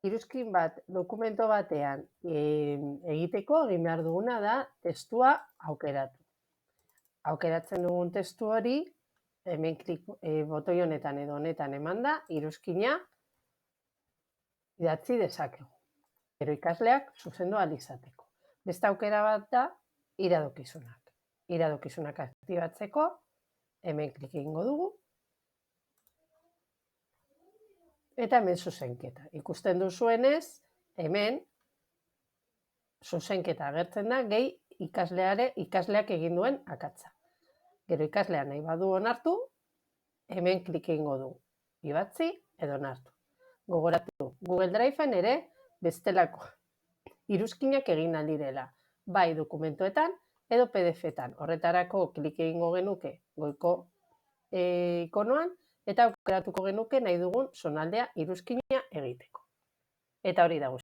iruzkin bat dokumento batean egiteko egin behar duguna da testua aukeratu. Aukeratzen dugun testu hori, hemen botoi honetan edo honetan emanda, iruzkina idatzi dezakegu. Gero ikasleak zuzendu ahal izateko. Beste aukera bat da iradokizunak. Iradokizunak aktibatzeko, hemen klik egingo dugu. Eta hemen zuzenketa. Ikusten duzuenez, hemen zuzenketa agertzen da gehi ikasleak egin duen akatsa. Gero ikaslea nahi badu onartu, hemen klik egingo du. Idatzi edo onartu. Gogoratu, Google Drive-en ere bestelako iruzkinak egin aldirela. Bai dokumentuetan edo PDF-etan. Horretarako klik egingo genuke goiko ikonoan eta aukeratuko genuke nahi dugun zonaldea iruzkina egiteko. Eta hori da guztia.